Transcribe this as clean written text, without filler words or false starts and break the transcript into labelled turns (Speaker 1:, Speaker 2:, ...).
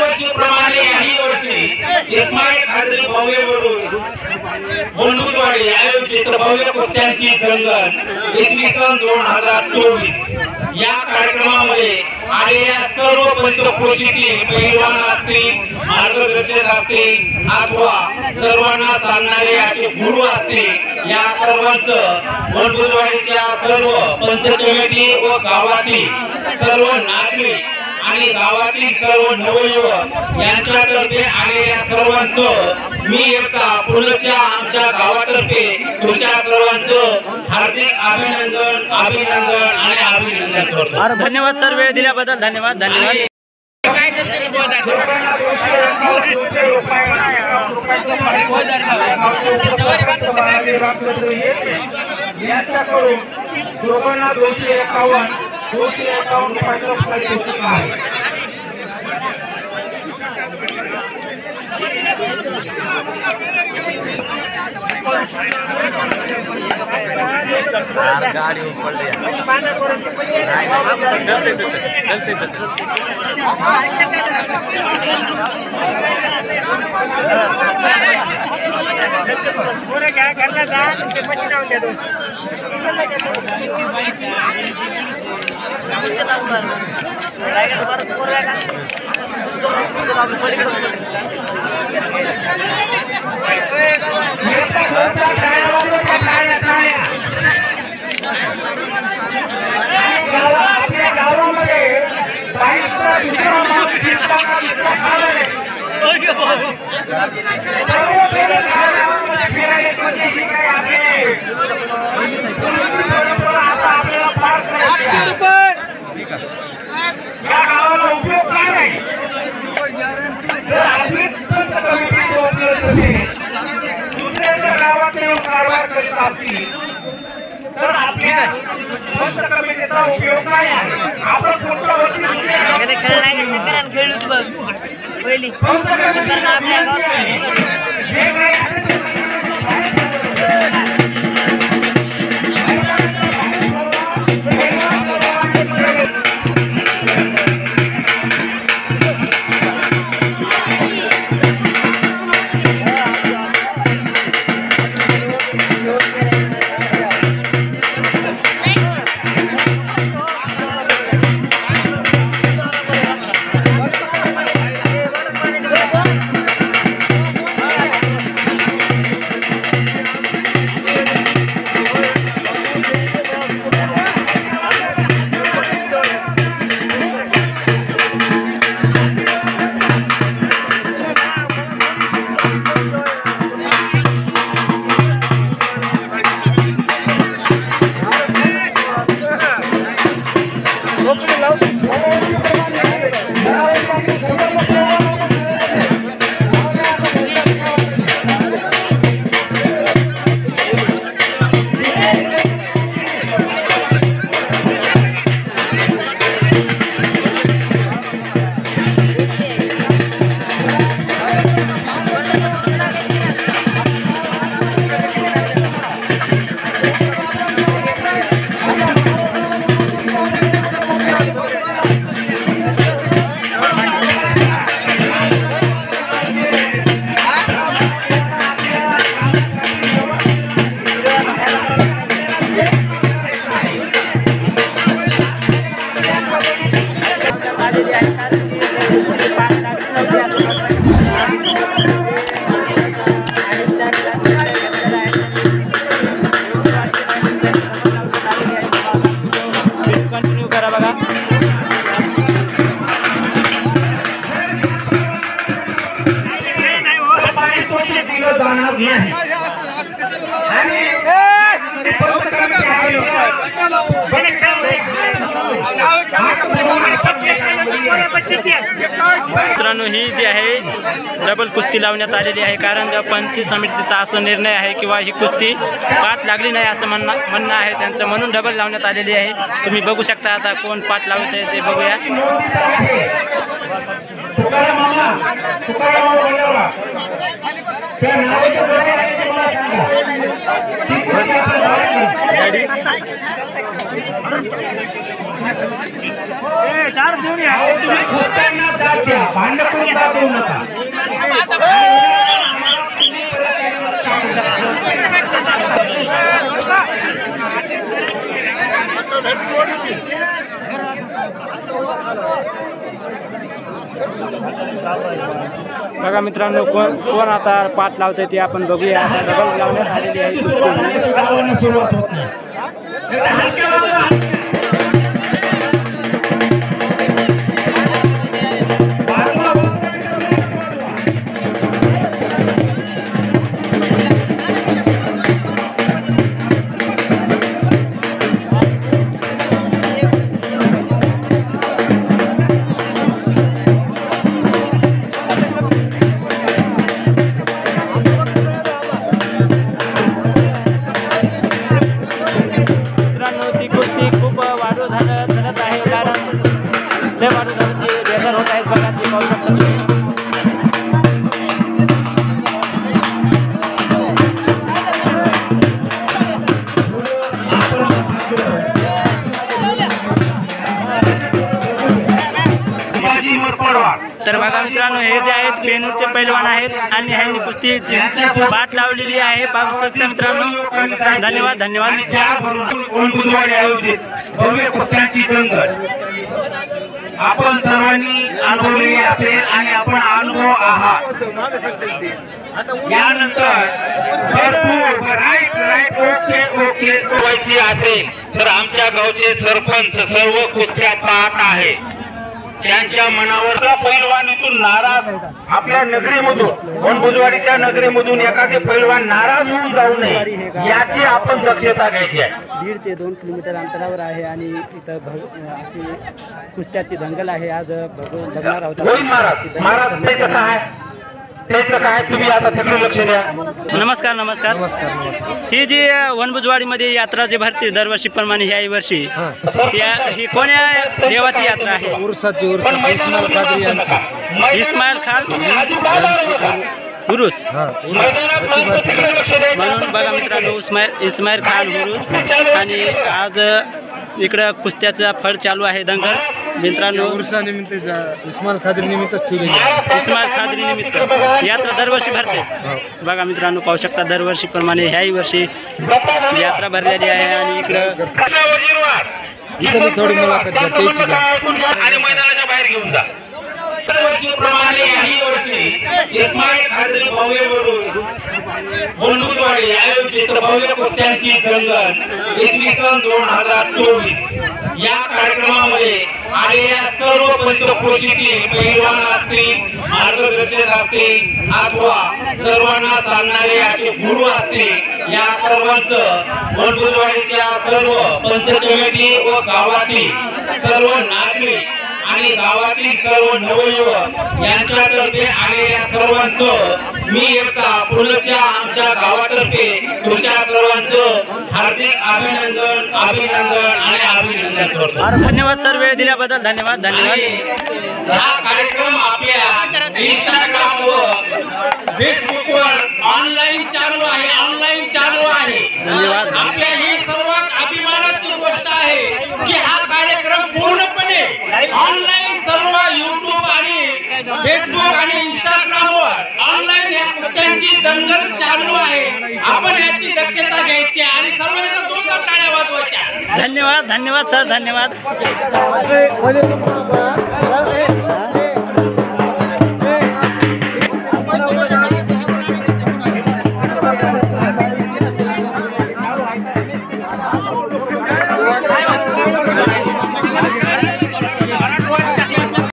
Speaker 1: वर्षीप्रमाणे याही वर्षी इस्माईल खात्री भव्यवरून बंडुजवाडी आयोजित भव्य कुस्त्यांची दंगल इसवी सन 2024 या कार्यक्रमामध्ये आलेल्या सर्व पंचक्रोशीतील पैलवान असतील, मार्गदर्शक असतील अथवा सर्वांना सांगणारे असे गुरु असतील, या सर्वांचं बंडुजवाडीच्या सर्व पंच कमिटी व गावातील सर्व नागरिक आणि गावातील सर्व नवयुवक यांच्यातर्फे आलेल्या सर्वांचं मी एकदा पुण्याच्या आमच्या गावातर्फे तुमच्या सर्वांचं हार्दिक अभिनंदन आणि अभिनंदन करतो।
Speaker 2: धन्यवाद सर, वेळ दिल्याबद्दल धन्यवाद। धन्यवाद।
Speaker 1: दोघांना 251 रुपयाचा प्राइस आहे।
Speaker 2: गाड़ी ऊपर चलते क्या करना था पसीना दो मित्रांनो, ही जी आहे डबल कुस्ती लावण्यात आलेली आहे, कारण पंच समितीचा असा निर्णय आहे किंवा ही कुस्ती पाठ लागली नाही असं म्हणणं आहे त्यांचं, म्हणून डबल लावण्यात आलेली आहे। तुम्ही बघू शकता आता कोण पाठ लावत आहे ते बघूया।
Speaker 1: तुम्ही खोट्यांना दाद द्या, भांड करून दाद देऊ नका.
Speaker 2: बघा मित्रांनो, कोण आता पाठ लावतंय ते आपण बघूया. आता डबल लावण्यात आलेली आहे कुस्ती.
Speaker 1: सुरुवात होत नाही.
Speaker 2: तर बघा मित्रांनो, हे जे आहेत पेनूरचे पैलवान आहेत आणि ह्यांनी कुस्तीची बाट लावलेली आहे. पाहू शकता मित्रांनो. धन्यवाद धन्यवाद.
Speaker 1: भव्य कुस्त्यांची दंगल आपण सर्वांनी अनुभवली असेल आणि आपण अनुभव आहात. यानंतर ओके व्हायची असेल तर आमच्या गावचे सरपंच सर्व कुस्त्या पाहत आहे. त्यांच्या मनावर पैलवानीतून नाराज, आपल्या नगरीमधून वनभुजवाडीच्या नगरीमधून एखादे पैलवान नाराज होऊन जाऊ नये याची आपण दक्षता घ्यायची आहे.
Speaker 2: 1.5 ते 2 किलोमीटर अंतरावर आहे आणि इथं अशी कुस्त्याची दंगल आहे. आज बघणार आहोत.
Speaker 1: महाराज त्याचं काय तुम्ही आता तिकडे लक्ष द्या.
Speaker 2: नमस्कार नमस्कार. ही जी वनभुजवाडीमध्ये यात्रा जी भरते दरवर्षी प्रमाणे ह्या वर्षी ही कोण्या देवाची यात्रा आहे?
Speaker 3: उर्साची इस्माईल खादरी यांची.
Speaker 2: इस्माईल खान हुरुस म्हणून बघा मित्रांनो, इस्माईल खान हुरुस. आणि आज इकडं कुस्त्याचा फळ चालू आहे, दंगल मित्रांनो.
Speaker 3: उर्सानिमित्त इस्माईल खादरी निमित्त ठेवलेली आहे.
Speaker 2: इस्माईल खादरी निमित्त यात्रा दरवर्षी भरते. बघा मित्रांनो, पाहू शकता दरवर्षी प्रमाणे ह्याही वर्षी यात्रा भरलेली आहे. आणि इकडं
Speaker 3: थोडी मुलाखत घ्यायची
Speaker 1: आणि मैदानाच्या बाहेर घेऊन जा. दरवर्षीप्रमाणे याही वर्षी इस्माईल खादरी भव्यवरून वनभुजवाडी आयोजित भव्य कुस्त्यांची दंगल इसवी सन 2024 या कार्यक्रमामध्ये आलेल्या सर्व पंचक्रोशीतील पैलवान असतील, मार्गदर्शक असतील अथवा सर्वांना सांगणारे असे गुरु असतील, या सर्वांचं वनभुजवाडीच्या सर्व पंच कमिटी व गावातील सर्व नागरिक आणि गावातील सर्व नवयुवक यांच्यातर्फे आलेल्या सर्वांचं मी एकदा पुण्याच्या आमच्या गावातर्फे तुमच्या सर्वांचं हार्दिक अभिनंदन आणि अभिनंदन करतो.
Speaker 2: धन्यवाद सर, वेळ दिल्याबद्दल धन्यवाद धन्यवाद.
Speaker 1: हा कार्यक्रम आपल्या इंस्टाग्राम व फेसबुकवर ऑनलाईन चालू आहे.
Speaker 2: धन्यवाद.
Speaker 1: आपल्या ही सर्वात अभिमानाची गोष्ट आहे की हा कार्यक्रम पूर्णपणे ऑनलाईन सर्व YouTube आणि फेसबुक आणि इंस्टाग्रामवर ऑनलाईन या कुस्त्यांची दंगल चालू आहे. आपण याची दक्षता घ्यायची आणि सर्वांना जोरदार टाळ्या वाजवायच्या.
Speaker 2: धन्यवाद धन्यवाद सर, धन्यवाद.